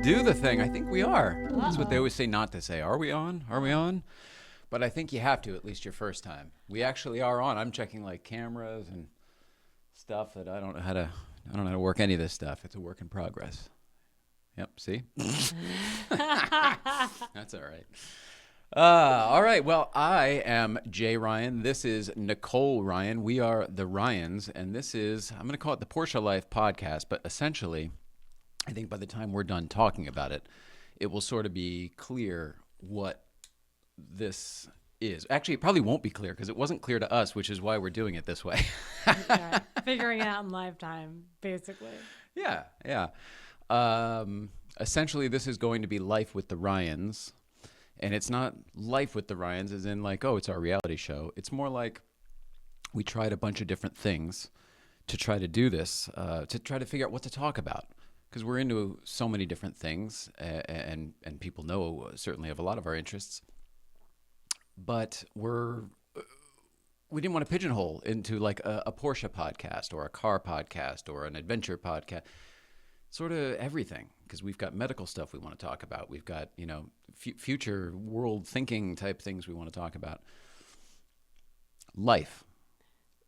do the thing. I think we are. That's what they always say not to say. Are we on? Are we on? But I think you have to, at least your first time. We actually are on. I'm checking like cameras and stuff that I don't know how to work any of this stuff. It's a work in progress. Yep, see? That's all right. All right. Well, I am Jay Ryan. This is Nicole Ryan. We are the Ryans, and this is, I'm going to call it the porschelife podcast, but essentially, I think by the time we're done talking about it, it will sort of be clear what this is. Actually, it probably won't be clear because it wasn't clear to us, which is why we're doing it this way. Right. Figuring it out in lifetime, basically. Yeah. Essentially, this is going to be Life with the Ryans. And it's not Life with the Ryans as in like, oh, it's our reality show. It's more like we tried a bunch of different things to try to do this, to try to figure out what to talk about. Because we're into so many different things, and people know certainly of a lot of our interests. But we didn't want to pigeonhole into like a Porsche podcast or a car podcast or an adventure podcast. Sort of everything, because we've got medical stuff we want to talk about. We've got, future world thinking type things we want to talk about. Life,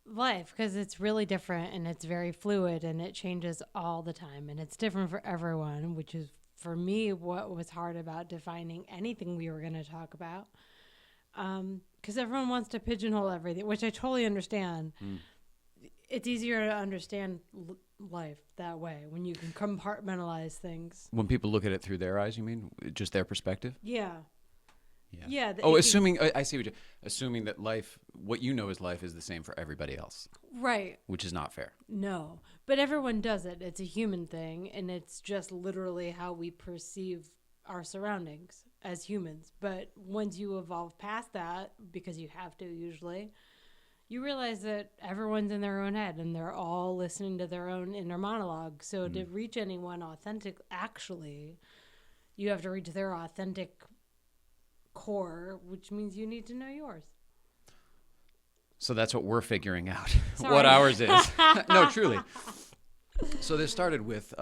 because it's really different and it's very fluid and it changes all the time and it's different for everyone, which is, for me, what was hard about defining anything we were going to talk about. Because everyone wants to pigeonhole everything, which I totally understand. It's easier to understand life that way when you can compartmentalize things. When people look at it through their eyes, you mean? Just their perspective? Yeah. Assuming assuming that life, what you know as life, is the same for everybody else. Right. Which is not fair. No. But everyone does it. It's a human thing, and it's just literally how we perceive our surroundings as humans. But once you evolve past that, because you have to usually, you realize that everyone's in their own head and they're all listening to their own inner monologue. So to reach anyone authentic, actually, you have to reach their authentic core, which means you need to know yours. So that's what we're figuring out, Sorry. What ours is. No, truly. So this started with,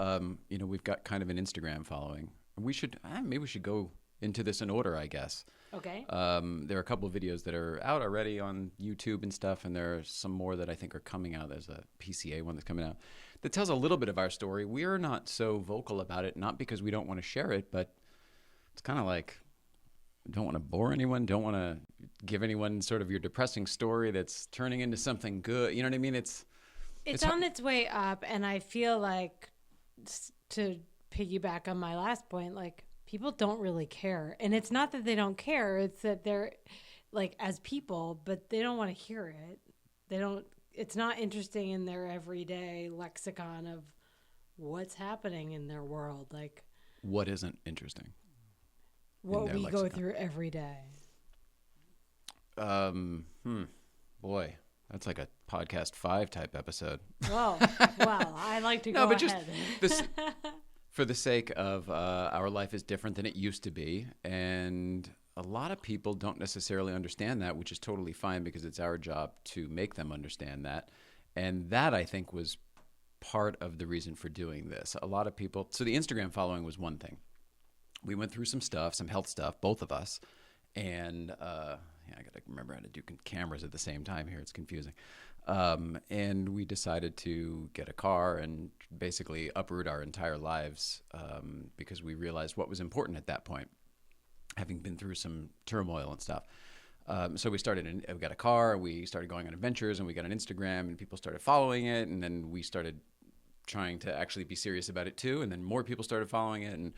we've got kind of an Instagram following. Maybe we should go into this in order, I guess. Okay. There are a couple of videos that are out already on YouTube and stuff, and there are some more that I think are coming out. There's a PCA one that's coming out that tells a little bit of our story. We are not so vocal about it, not because we don't want to share it, but it's kind of like, don't want to bore anyone, don't want to give anyone sort of your depressing story that's turning into something good. You know what I mean? It's on its way up, and I feel like, to piggyback on my last point, like, people don't really care. And it's not that they don't care, it's that they're like, as people, but they don't want to hear it. It's not interesting in their everyday lexicon of what's happening in their world. Like, what isn't interesting? What we go through every day. Boy, that's like a podcast 5 type episode. Well, I like to go ahead. Just this, for the sake of our life is different than it used to be, and a lot of people don't necessarily understand that, which is totally fine because it's our job to make them understand that. And that, I think, was part of the reason for doing this. A lot of people, so the Instagram following was one thing. We went through some health stuff, both of us, and I got to remember how to do cameras at the same time here. It's confusing. And we decided to get a car and basically uproot our entire lives because we realized what was important at that point, having been through some turmoil and stuff. So we got a car, we started going on adventures, and we got an Instagram, and people started following it, and then we started trying to actually be serious about it too, and then more people started following it, and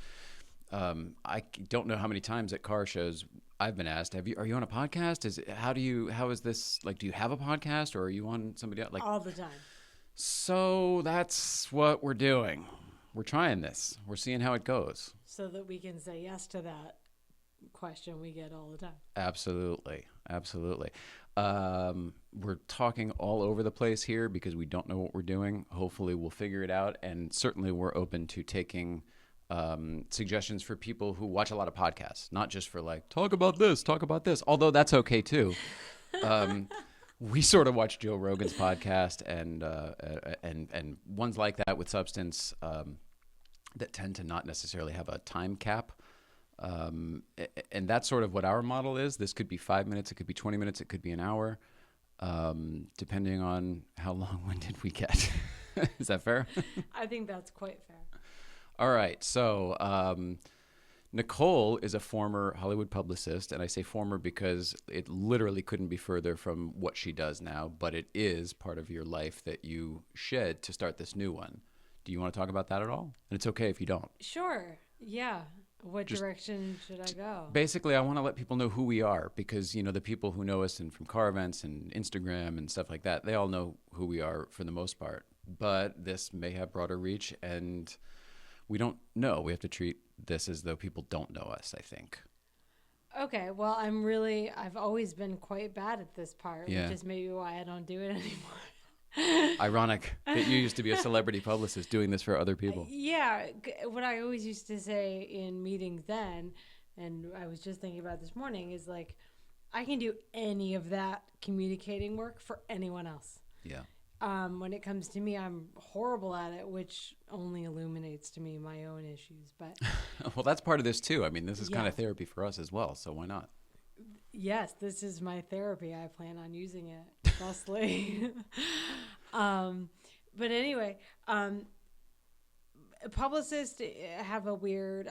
I don't know how many times at car shows I've been asked, are you on a podcast? How is this, like, do you have a podcast, or are you on somebody else? Like, all the time. So that's what we're doing. We're trying this. We're seeing how it goes. So that we can say yes to that question we get all the time. Absolutely. We're talking all over the place here because we don't know what we're doing. Hopefully we'll figure it out. And certainly we're open to taking suggestions for people who watch a lot of podcasts, not just for like, talk about this, although that's okay too. We sort of watch Joe Rogan's podcast and ones like that with substance. that tend to not necessarily have a time cap. And that's sort of what our model is. This could be 5 minutes, it could be 20 minutes, it could be an hour, depending on how long-winded we get. Is that fair? I think that's quite fair. All right. So Nicole is a former Hollywood publicist, and I say former because it literally couldn't be further from what she does now, but it is part of your life that you shed to start this new one. Do you want to talk about that at all? And it's okay if you don't. Sure. Yeah. What direction should I go? Basically, I want to let people know who we are because, the people who know us from car events and Instagram and stuff like that, they all know who we are for the most part. But this may have broader reach, and we don't know. We have to treat this as though people don't know us, I think. Okay. Well, I've always been quite bad at this part, Yeah. which is maybe why I don't do it anymore. Ironic that you used to be a celebrity publicist doing this for other people. Yeah, what I always used to say in meetings then, and I was just thinking about this morning, is like, I can do any of that communicating work for anyone else. Yeah. When it comes to me, I'm horrible at it, which only illuminates to me my own issues. But Well, that's part of this too. I mean, this is kind Yeah. of therapy for us as well, so why not? yes, this is my therapy. I plan on using it thusly. But anyway, publicists have a weird.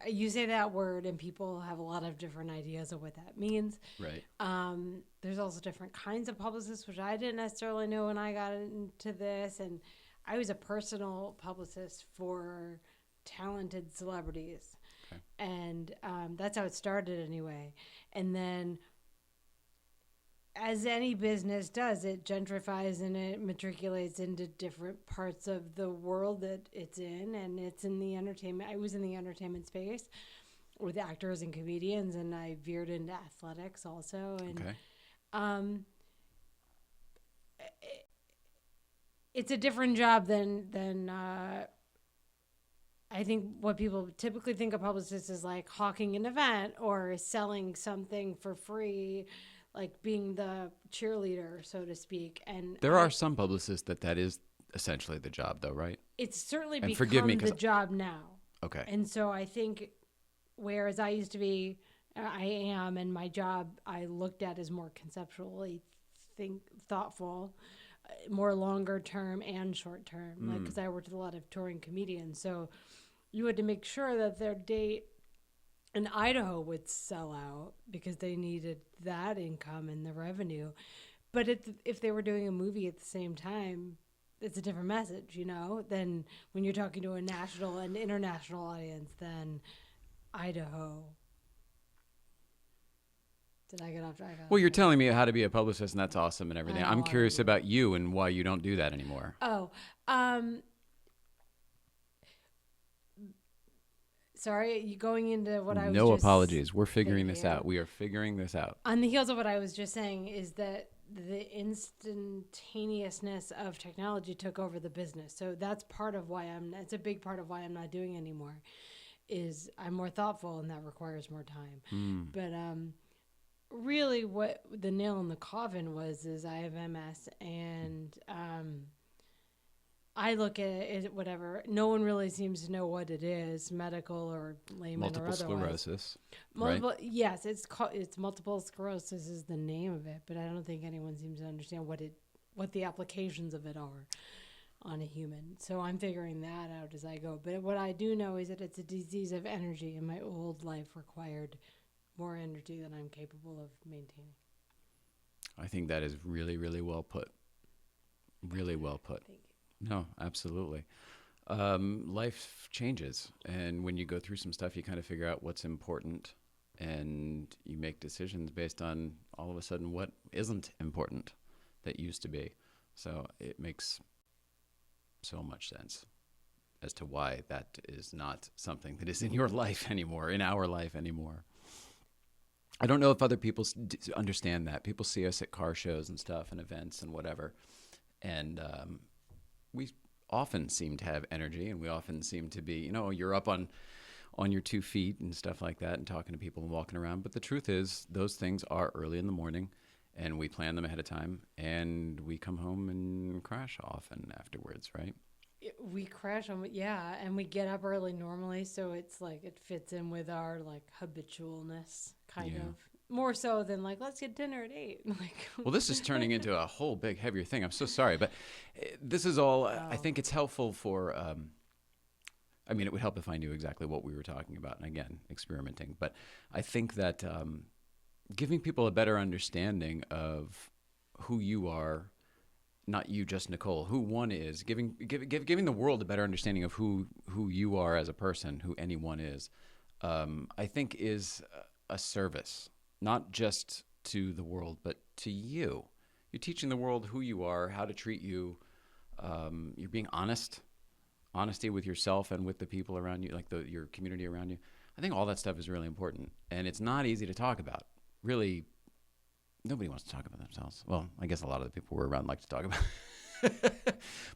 You say that word, and people have a lot of different ideas of what that means. Right. There's also different kinds of publicists, which I didn't necessarily know when I got into this. And I was a personal publicist for talented celebrities. Okay. And that's how it started anyway. And then, as any business does, it gentrifies and it matriculates into different parts of the world that it's in. And it's in the entertainment. I was in the entertainment space with actors and comedians, and I veered into athletics also. And Okay. it's a different job than I think what people typically think of publicists is like hawking an event or selling something for free, like being the cheerleader, so to speak. And There are some publicists that is essentially the job, though, right? it's certainly And become forgive me, the 'cause- job now. Okay. And so I think, whereas I used to be, I am, and my job I looked at as more conceptually thoughtful, more longer term and short term, like because I worked with a lot of touring comedians, so you had to make sure that their date in Idaho would sell out because they needed that income and the revenue. But if they were doing a movie at the same time, it's a different message, than when you're talking to a national and international audience than Idaho. Did I get off track? Well, you're telling me how to be a publicist, and that's awesome and everything. I I'm know, curious I know. about you and why you don't do that anymore. Oh, sorry, you going into what I was No just apologies. We're figuring this thinking. out. We are figuring this out. On the heels of what I was just saying is that the instantaneousness of technology took over the business. So that's part of why it's a big part of why I'm not doing it anymore, is I'm more thoughtful and that requires more time. But really what the nail in the coffin is I have MS, and I look at it, whatever. No one really seems to know what it is, medical or layman Multiple or otherwise. sclerosis. Multiple, yes, it's multiple sclerosis is the name of it, but I don't think anyone seems to understand what the applications of it are on a human. So I'm figuring that out as I go. But what I do know is that it's a disease of energy, and my old life required more energy than I'm capable of maintaining. I think that is really, really well put. Really well put. Thank you. No, absolutely. Life changes, and when you go through some stuff, you kind of figure out what's important, and you make decisions based on all of a sudden what isn't important that used to be. So it makes so much sense as to why that is not something that is in your life anymore, in our life anymore. I don't know if other people understand that. People see us at car shows and stuff and events and whatever, and we often seem to have energy, and we often seem to be, you're up on your 2 feet and stuff like that and talking to people and walking around. But the truth is those things are early in the morning, and we plan them ahead of time, and we come home and crash often afterwards, right? We crash on, yeah, and we get up early normally, so it's like it fits in with our like habitualness, kind Yeah. of more so than like let's get dinner at 8. Like, Well, this is turning into a whole big, heavier thing. I'm so sorry, but this is all. I oh, think it's helpful for. I mean, it would help if I knew exactly what we were talking about, and again, experimenting. But I think that giving people a better understanding of who you are, not you, just Nicole, who one is, giving the world a better understanding of who you are as a person, who anyone is, I think is a service, not just to the world, but to you. You're teaching the world who you are, how to treat you. You're being honest, honesty with yourself and with the people around you, like your community around you. I think all that stuff is really important, and it's not easy to talk about. Really, nobody wants to talk about themselves. Well, I guess a lot of the people we're around like to talk about.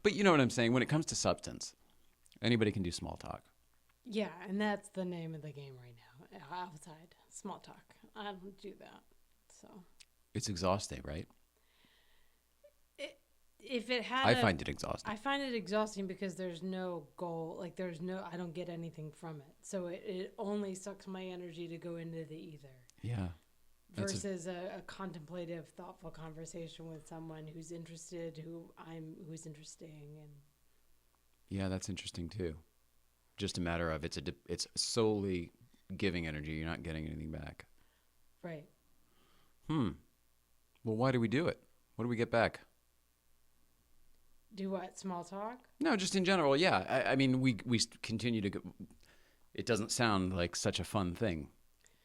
But you know what I'm saying? When it comes to substance, anybody can do small talk. yeah, and that's the name of the game right now. Outside small talk, I don't do that. So It's exhausting, right? if it had, I find it exhausting. I find it exhausting because there's no goal. Like I don't get anything from it. So it only sucks my energy to go into the ether. Yeah. Versus a contemplative, thoughtful conversation with someone who's interested, who's interesting, and Yeah, that's interesting too. Just a matter of it's solely giving energy. You're not getting anything back. right. Well, why do we do it? What do we get back? Do what? Small talk? No, just in general. Yeah. I mean, we continue to go. It doesn't sound like such a fun thing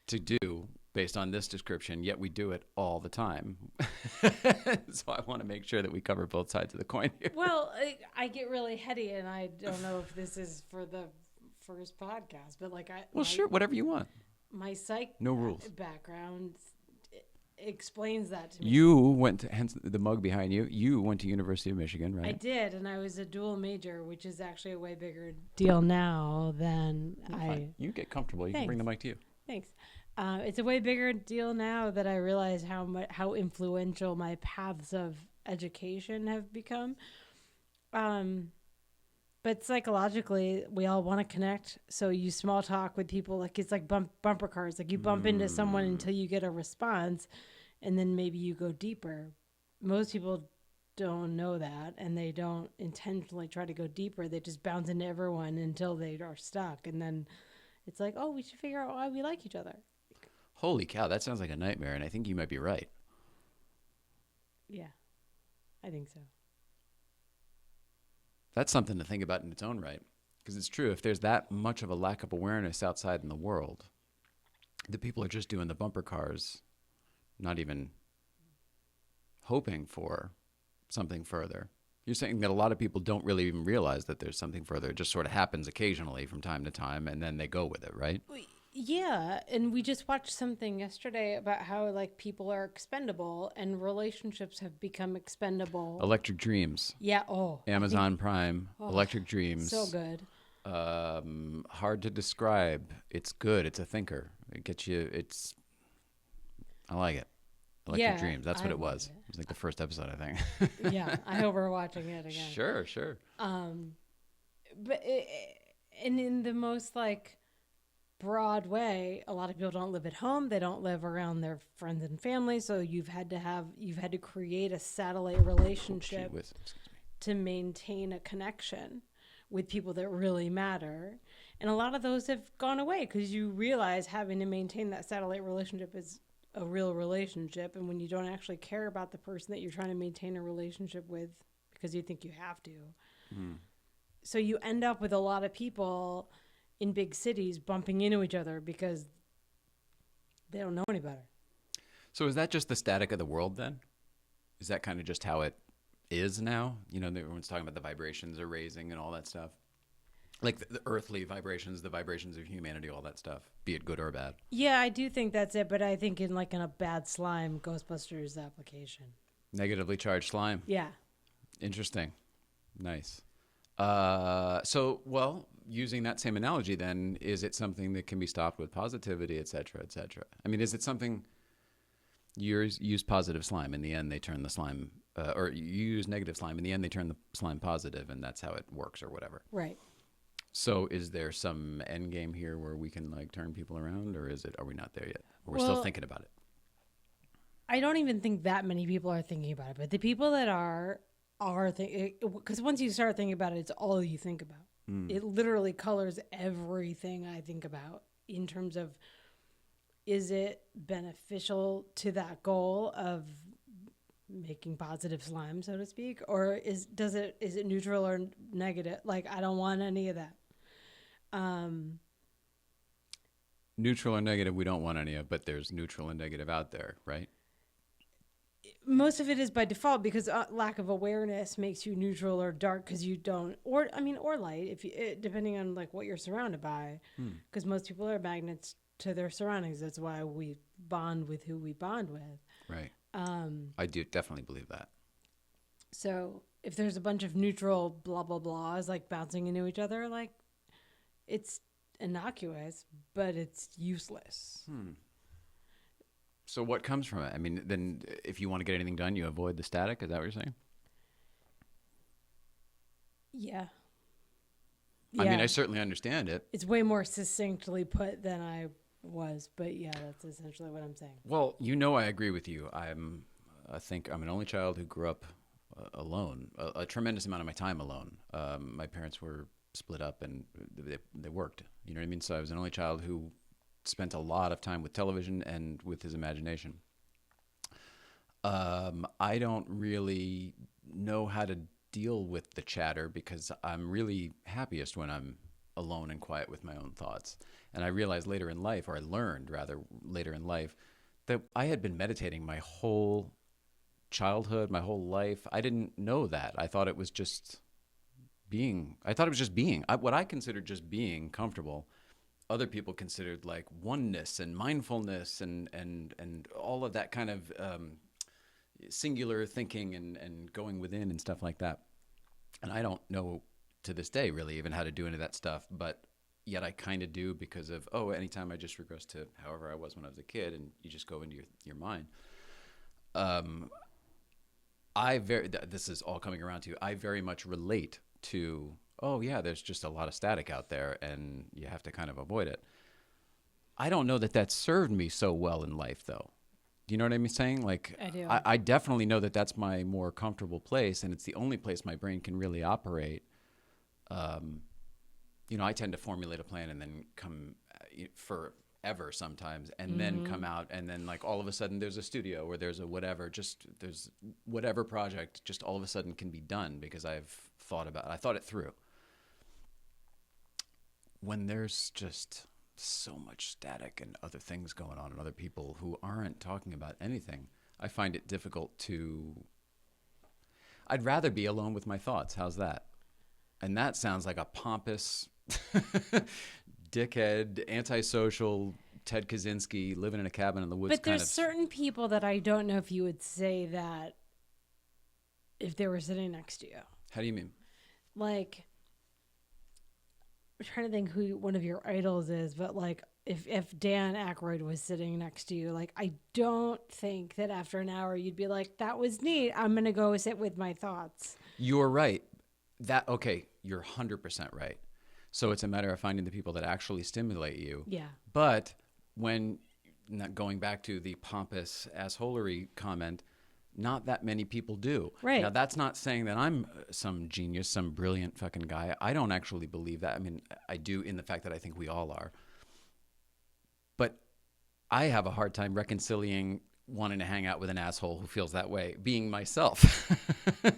to do based on this description, yet we do it all the time. So I want to make sure that we cover both sides of the coin here. Well, I get really heady, and I don't know if this is for the first podcast, but like Sure, whatever you want. my psych No rules. background explains that to me. You went to, hence the mug behind you. You went to University of Michigan, right? I did, and I was a dual major, which is actually a way bigger deal now than Fine. You get comfortable. You can bring the mic to you. Thanks. It's a way bigger deal now that I realize how influential my paths of education have become. But psychologically, we all want to connect. So you small talk with people, like it's like bumper cars. Like you bump into someone until you get a response, and then maybe you go deeper. Most people don't know that, and they don't intentionally try to go deeper. They just bounce into everyone until they are stuck, and then it's like, oh, we should figure out why we like each other. Holy cow, that sounds like a nightmare, and I think you might be right. Yeah, I think so. That's something to think about in its own right. Because it's true, if there's that much of a lack of awareness outside in the world, the people are just doing the bumper cars, not even hoping for something further. You're saying that a lot of people don't really even realize that there's something further. It just sort of happens occasionally from time to time, and then they go with it, right? Yeah, and we just watched something yesterday about how like people are expendable and relationships have become expendable. Electric Dreams. Yeah. Oh. Amazon Prime. Electric Dreams. So good. Hard to describe. It's good. It's a thinker. It gets you. I like it. Electric Dreams. That's what it was. It was like the first episode, I think. Yeah, I hope we're watching it again. Sure. But and in the most like broad way, a lot of people don't live at home. They don't live around their friends and family. So you've had to create a satellite relationship to maintain a connection with people that really matter. And a lot of those have gone away because you realize having to maintain that satellite relationship is a real relationship. And when you don't actually care about the person that you're trying to maintain a relationship with because you think you have to. So you end up with a lot of people in big cities bumping into each other because they don't know any better. So is that just the static of the world then? Is that kind of just how it is now? You know, everyone's talking about the vibrations are raising and all that stuff. Like the earthly vibrations, the vibrations of humanity, all that stuff, be it good or bad. Yeah, I do think that's it, but I think in a bad slime Ghostbusters application. Negatively charged slime. Yeah. Interesting. Nice. Using that same analogy then, is it something that can be stopped with positivity, et cetera, et cetera? I mean, is it something, You use positive slime. In the end, they turn the slime, or you use negative slime. In the end, they turn the slime positive, and that's how it works or whatever. Right. So is there some end game here where we can like turn people around, or are we not there yet? Or we're still thinking about it? I don't even think that many people are thinking about it, but the people that are thinking, because once you start thinking about it, it's all you think about. It literally colors everything I think about in terms of, is it beneficial to that goal of making positive slime, so to speak, or is it neutral or negative? Like, I don't want any of that. Neutral or negative, we don't want any of, but there's neutral and negative out there, right? Most of it is by default because lack of awareness makes you neutral or dark because you don't, or light, if you, depending on like what you're surrounded by, because most people are magnets to their surroundings. That's why we bond with who we bond with. Right. I do definitely believe that. So if there's a bunch of neutral blah blah blahs like bouncing into each other, like, it's innocuous, but it's useless. So what comes from it? I mean, then if you want to get anything done, you avoid the static. Is that what you're saying? Yeah. I mean, I certainly understand it. It's way more succinctly put than I was, but yeah, that's essentially what I'm saying. Well, I agree with you. I think I'm an only child who grew up alone, a tremendous amount of my time alone. My parents were split up and they worked, you know what I mean? So I was an only child who spent a lot of time with television and with his imagination. I don't really know how to deal with the chatter because I'm really happiest when I'm alone and quiet with my own thoughts. And I realized later in life, or I learned rather later in life, that I had been meditating my whole childhood, my whole life. I didn't know that. I thought it was just being. What I considered just being comfortable, other people considered like oneness and mindfulness and all of that kind of singular thinking and going within and stuff like that. And I don't know to this day really even how to do any of that stuff, but yet I kind of do because of, anytime I just regress to however I was when I was a kid and you just go into your mind. This is all coming around to you. I very much relate to, there's just a lot of static out there and you have to kind of avoid it. I don't know that served me so well in life though. Do you know what I'm saying? Like, I do. I definitely know that that's my more comfortable place and it's the only place my brain can really operate. I tend to formulate a plan and then come forever sometimes and then come out and then like all of a sudden there's a studio or there's a whatever, there's whatever project just all of a sudden can be done because I thought it through. When there's just so much static and other things going on and other people who aren't talking about anything, I find it difficult I'd rather be alone with my thoughts. How's that? And that sounds like a pompous dickhead, antisocial, Ted Kaczynski, living in a cabin in the woods. But there's certain people that I don't know if you would say that if they were sitting next to you. How do you mean? Like, I'm trying to think who one of your idols is, but like if Dan Aykroyd was sitting next to you, like I don't think that after an hour you'd be like, that was neat, I'm going to go sit with my thoughts. You're right. You're 100% right. So it's a matter of finding the people that actually stimulate you. Yeah. But not going back to the pompous assholery comment, not that many people do. Right. Now, that's not saying that I'm some genius, some brilliant fucking guy. I don't actually believe that. I mean, I do in the fact that I think we all are. But I have a hard time reconciling wanting to hang out with an asshole who feels that way, being myself.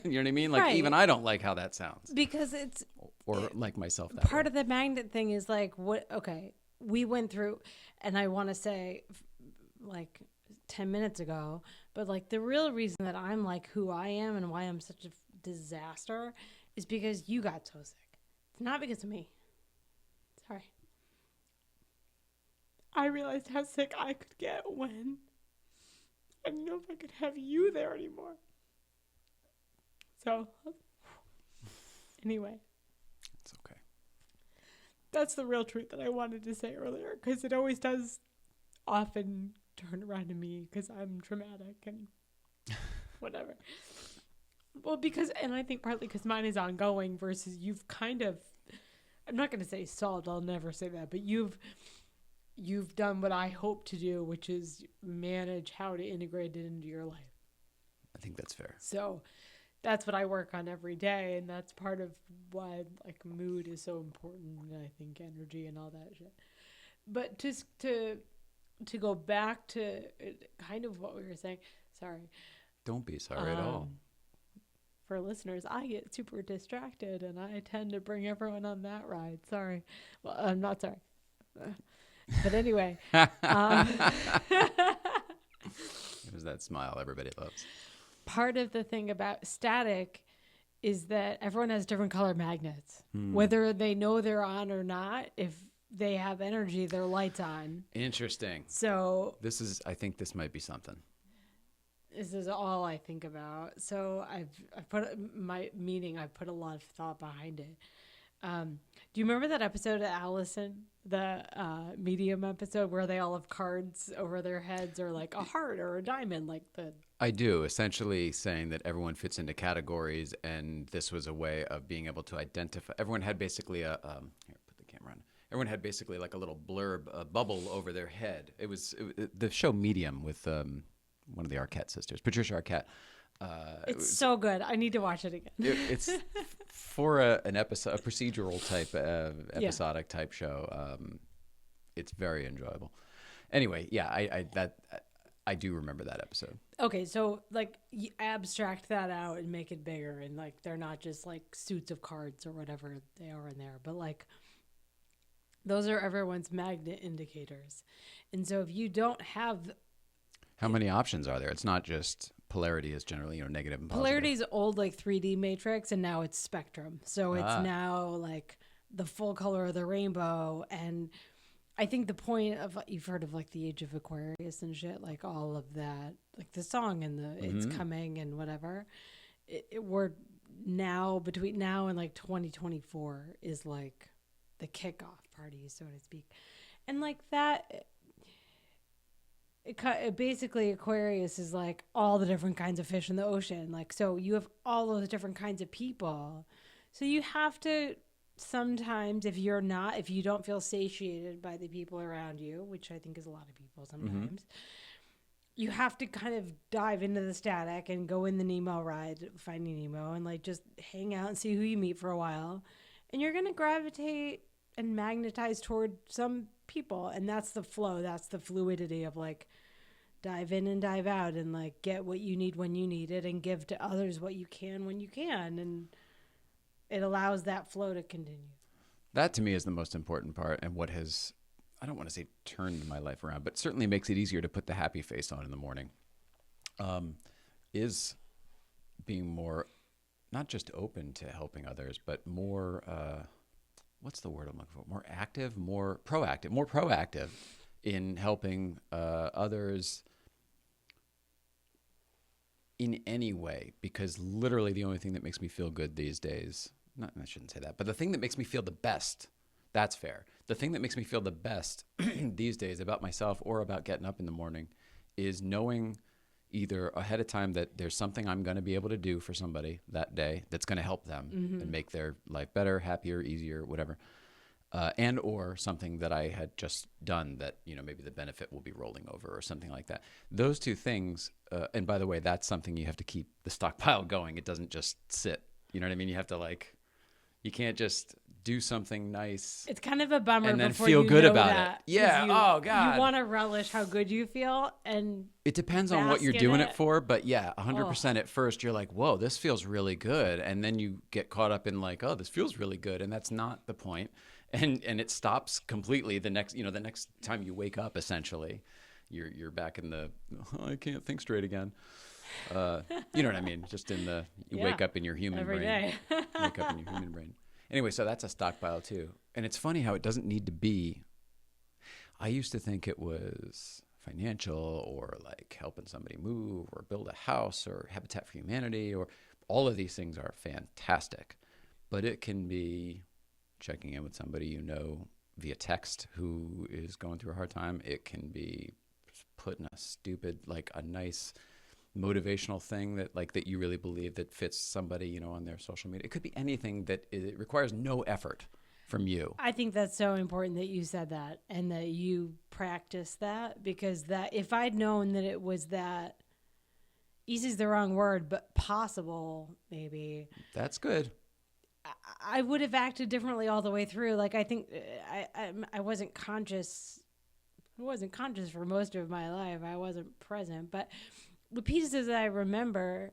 You know what I mean? Like, even I don't like how that sounds. Because it's... Or like myself that part way. of the magnet thing is like, we went through, and I want to say like 10 minutes ago, but like the real reason that I'm like who I am and why I'm such a disaster is because you got so sick. It's not because of me. Sorry. I realized how sick I could get when I didn't know if I could have you there anymore. So, anyway. It's okay. That's the real truth that I wanted to say earlier, because it always does often turn around to me because I'm traumatic and whatever. Well, and I think partly because mine is ongoing versus you've kind of, I'm not going to say solved, I'll never say that, but you've done what I hope to do, which is manage how to integrate it into your life. I think that's fair. So that's what I work on every day, and that's part of why like mood is so important, and I think energy and all that shit. But just to go back to kind of what we were saying, sorry. Don't be sorry at all. For listeners, I get super distracted and I tend to bring everyone on that ride. Sorry. Well, I'm not sorry. But anyway. It was that smile everybody loves. Part of the thing about static is that everyone has different color magnets. Whether they know they're on or not, if they have energy, their light's on. Interesting. So I think this might be something. This is all I think about. So I've put a lot of thought behind it. Do you remember that episode of Allison, the medium episode where they all have cards over their heads or like a heart or a diamond, like the... I do, essentially saying that everyone fits into categories, and this was a way of being able to identify. Everyone had basically here, put the camera on. Everyone had basically like a little blurb, a bubble over their head. It was the show Medium with one of the Arquette sisters, Patricia Arquette. It's so good. I need to watch it again. It's for an episode, a procedural type, episodic type show. It's very enjoyable. Anyway, yeah, I do remember that episode. Okay, so like you abstract that out and make it bigger, and like they're not just like suits of cards or whatever they are in there, but like those are everyone's magnet indicators. And so if you don't have... How many options are there? It's not just polarity is generally, negative and positive. Polarity is old like 3D matrix, and now it's spectrum. So it's now like the full color of the rainbow. And I think the point of, you've heard of like the age of Aquarius and shit, like all of that, like the song and the it's coming and whatever. We're now, between now and like 2024 is like the kickoff party, so to speak. And like that... It basically, Aquarius is like all the different kinds of fish in the ocean. Like, so you have all those different kinds of people. So you have to sometimes, if you don't feel satiated by the people around you, which I think is a lot of people sometimes, you have to kind of dive into the static and go in the Nemo ride, Finding Nemo, and like just hang out and see who you meet for a while. And you're going to gravitate and magnetize toward some people, and that's the flow, that's the fluidity of like dive in and dive out and like get what you need when you need it and give to others what you can when you can, and it allows that flow to continue. That to me is the most important part, and what has, I don't want to say turned my life around, but certainly makes it easier to put the happy face on in the morning, is being more not just open to helping others, but more what's the word I'm looking for? More active, more proactive in helping others in any way, because literally the only thing that makes me feel good these days, I shouldn't say that, but the thing that makes me feel the best, that's fair. The thing that makes me feel the best these days about myself or about getting up in the morning is knowing either ahead of time that there's something I'm going to be able to do for somebody that day that's going to help them and make their life better, happier, easier, whatever. And or something that I had just done that, maybe the benefit will be rolling over or something like that. Those two things, and by the way, that's something you have to keep the stockpile going. It doesn't just sit. You know what I mean? You have to you can't just do something nice. It's kind of a bummer and then before feel you good know about that, it. Yeah. Oh God. You want to relish how good you feel, and it depends on what you're doing it for. But yeah, 100% at first you're like, whoa, this feels really good. And then you get caught up in like, oh, this feels really good. And that's not the point. And it stops completely the next time you wake up, essentially. You're back in the, I can't think straight again. You know what I mean? Just you wake up in your human every brain. Day. Wake up in your human brain. Anyway, so that's a stockpile too. And it's funny how it doesn't need to be. I used to think it was financial or like helping somebody move or build a house or Habitat for Humanity, or all of these things are fantastic. But it can be checking in with somebody via text who is going through a hard time. It can be put in a stupid, like a nice motivational thing that you really believe that fits somebody, you know, on their social media. It could be anything that it requires no effort from you. I think that's so important that you said that and that you practice that, because that if I'd known that it was that easy is the wrong word, but possible, maybe. That's good. I would have acted differently all the way through. Like, I think I wasn't conscious. I wasn't conscious for most of my life. I wasn't present. But the pieces that I remember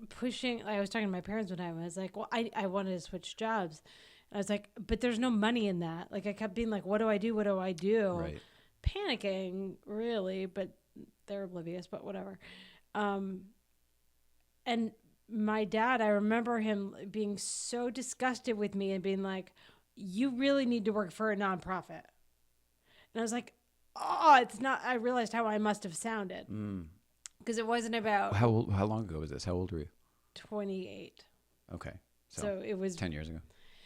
pushing. I was talking to my parents one time. I was like, well, I wanted to switch jobs. And I was like, but there's no money in that. Like, I kept being like, what do I do? What do I do? Right. Panicking, really, but they're oblivious, but whatever. And my dad, I remember him being so disgusted with me and being like, you really need to work for a nonprofit. And I was like, oh, it's not. I realized how I must have sounded. Because it wasn't about... How long ago was this? How old were you? 28. Okay. So it was... 10 years ago.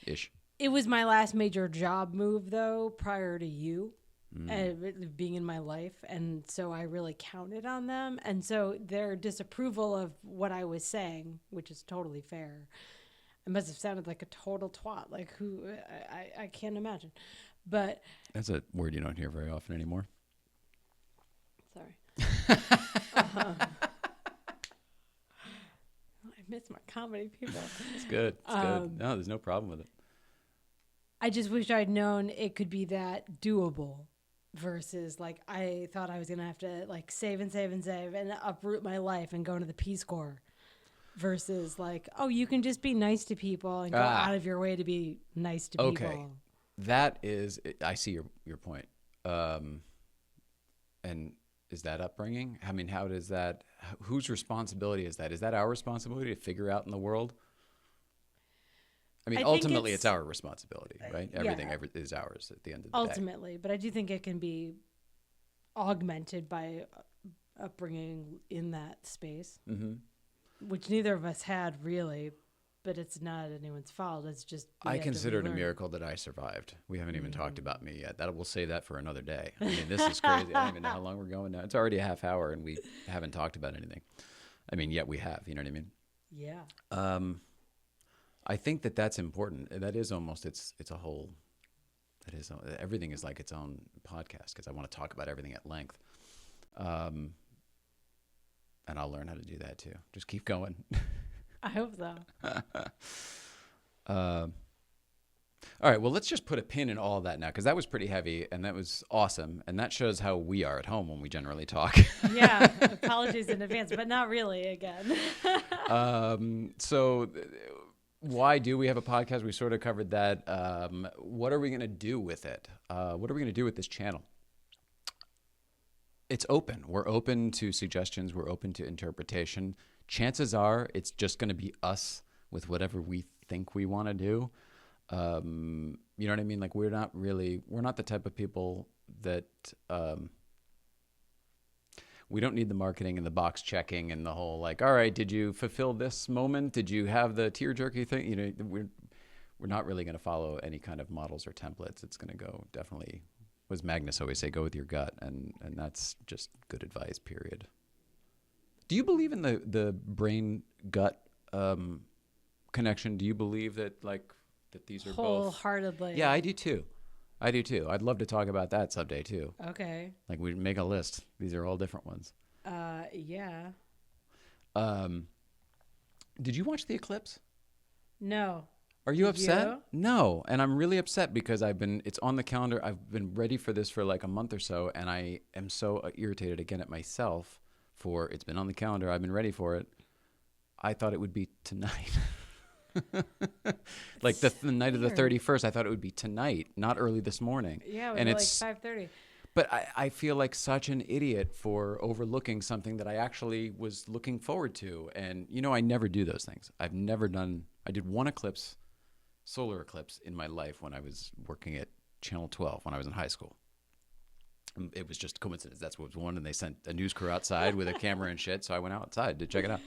Ish. It was my last major job move, though, prior to you being in my life. And so I really counted on them. And so their disapproval of what I was saying, which is totally fair, it must have sounded like a total twat. Like, who... I can't imagine. But... That's a word you don't hear very often anymore. Sorry. I miss my comedy people. It's good. It's good. No, there's no problem with it. I just wish I'd known it could be that doable versus like I thought I was going to have to like save and uproot my life and go into the Peace Corps versus like, oh, you can just be nice to people and go out of your way to be nice to people. Okay. That is, I see your point. And is that upbringing? I mean, how does that, whose responsibility is that? Is that our responsibility to figure out in the world? I mean, ultimately, it's our responsibility, right? Everything is ours at the end of the day. Ultimately, but I do think it can be augmented by upbringing in that space, which neither of us had really, but it's not anyone's fault. It's just I consider it a miracle that I survived. We haven't even talked about me yet. We'll save that for another day. I mean, this is crazy. I don't even know how long we're going now. It's already a half hour, and we haven't talked about anything. I mean, yet we have. You know what I mean? Yeah. I think that's important. That is almost it's a whole. Everything is like its own podcast because I want to talk about everything at length. And I'll learn how to do that too. Just keep going. I hope so. All right. Well, let's just put a pin in all of that now because that was pretty heavy and that was awesome. And that shows how we are at home when we generally talk. Yeah. Apologies in advance, but not really again. So why do we have a podcast? We sort of covered that. What are we going to do with it? What are we going to do with this channel? It's open. We're open to suggestions. We're open to interpretation. Chances are it's just going to be us with whatever we think we want to do. You know what I mean? Like we're not the type of people that we don't need the marketing and the box checking and the whole like, all right, did you fulfill this moment? Did you have the tear jerky thing? You know, we're not really going to follow any kind of models or templates. It's going to go definitely, what does Magnus always say, go with your gut. And that's just good advice, period. Do you believe in the brain gut connection? Do you believe that that these are wholeheartedly? Yeah, I do too. I'd love to talk about that someday too. Okay. Like we make a list. These are all different ones. Yeah. Did you watch the eclipse? No. Are you upset? You? No, and I'm really upset because it's on the calendar. I've been ready for this for like a month or so, and I am so irritated again at myself for it's been on the calendar. I've been ready for it. I thought it would be tonight. Like the night of the 31st, I thought it would be tonight, not early this morning. Yeah, it and was like 5:30. But I feel like such an idiot for overlooking something that I actually was looking forward to. And, you know, I never do those things. I did one solar eclipse in my life when I was working at Channel 12 when I was in high school. It was just a coincidence. That's what was one. And they sent a news crew outside with a camera and shit. So I went outside to check it out.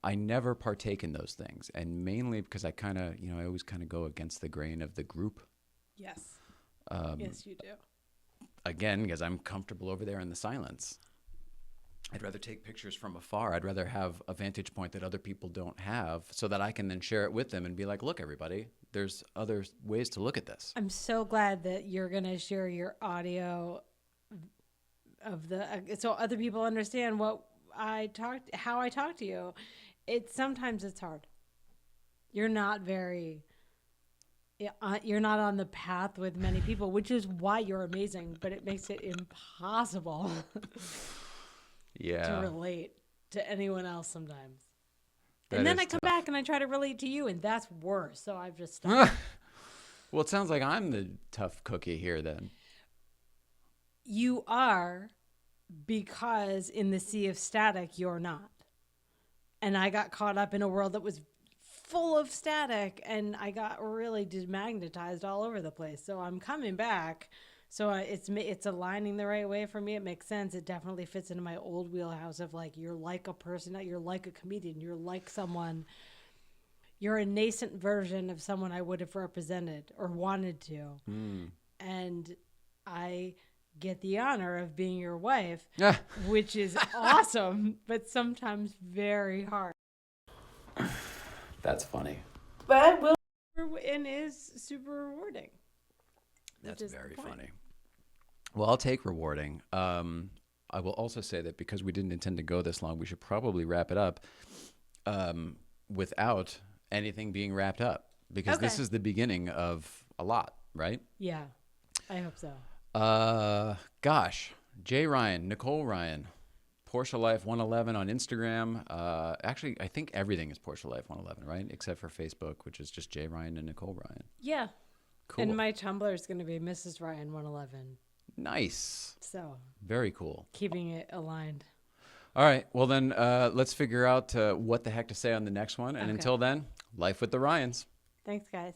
I never partake in those things. And mainly because I I always kind of go against the grain of the group. Yes. Yes, you do. again, because I'm comfortable over there in the silence. I'd rather take pictures from afar. I'd rather have a vantage point that other people don't have so that I can then share it with them and be like, look, everybody, there's other ways to look at this. I'm so glad that you're going to share your audio of so other people understand how I talk to you. Sometimes it's hard. You're not on the path with many people, which is why you're amazing, but it makes it impossible to relate to anyone else sometimes. And then I come back and I try to relate to you, and that's worse. So I've just stopped. Well, it sounds like I'm the tough cookie here then. You are, because in the sea of static, you're not. And I got caught up in a world that was full of static, and I got really demagnetized all over the place. So I'm coming back. So it's aligning the right way for me. It makes sense. It definitely fits into my old wheelhouse of like, you're like a person, you're like a comedian, you're like someone, you're a nascent version of someone I would have represented or wanted to. And I get the honor of being your wife, which is awesome, but sometimes very hard. That's funny. But and is super rewarding. That's very funny. Well, I'll take rewarding. I will also say that because we didn't intend to go this long, we should probably wrap it up without anything being wrapped up, because this is the beginning of a lot, right? Yeah, I hope so. Gosh, Jay Ryan, Nicole Ryan, porschelife 111 on Instagram. Actually, I think everything is porschelife 111, right? Except for Facebook, which is just Jay Ryan and Nicole Ryan. Yeah. Cool. And my Tumblr is going to be Mrs. Ryan 111. Nice. So very cool. Keeping it aligned. All right. Well, then let's figure out what the heck to say on the next one. And until then, life with the Ryans. Thanks, guys.